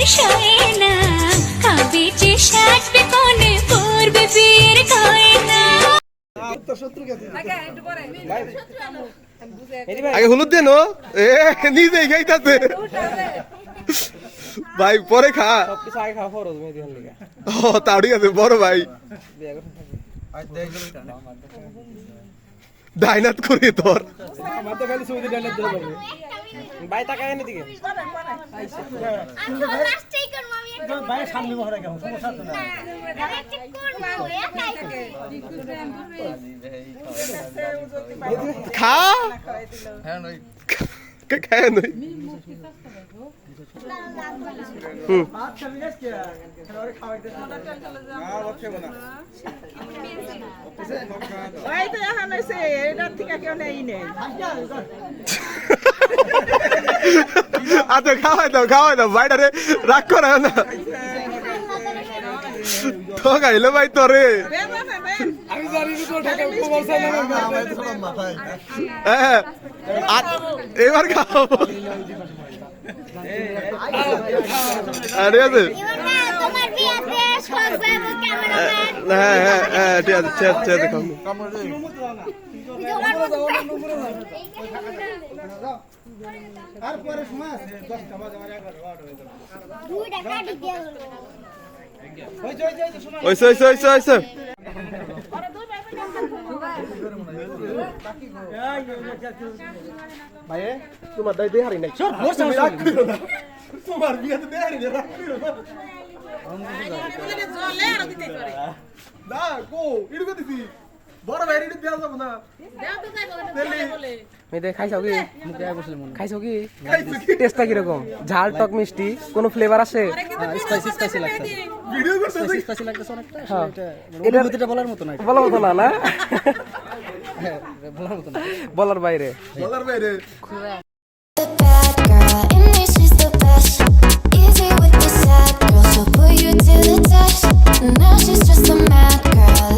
শেষ হয় না, খাবে যে সাজবে কোণে পড়বে বিয়ের গয়না। আগে হলুদ দেন নিজে খাইতাছে ভাই পরে খা ও তাও ঠিক আছে বড় ভাই ডাইনাত করে তোর ভাই তাকায় এনে দিকে খা খায় নই আচ্ছা খাওয়াই দাও ভাইটারে রাগ করা না তো গাইলো ভাই তোরে এবার খাও ঠিক আছে হ্যাঁ হ্যাঁ হ্যাঁ ঠিক আছে দেখো তোমার দায় দেহারি নাই তোমার বিয়েতে দেহারি না না কো ইডুকে দিছি বড় ভাই ইডু দেয়া যাব না খাইছো কি খাইছো কি টেস্টটা কিরকম ঝাল টক মিষ্টি কোন ফ্লেভার আছে স্পাইসি লাগছে ভিডিও করতে স্পাইসি লাগতেছে অনেকটা এটা এটা বলার মতো না বলার মতো না না বলার মতো না বলার বাইরে বলার বাইরে The bad girl in me, she's the best. Easy with the sad girl, she'll put you to the test. Now she's just a mad girl.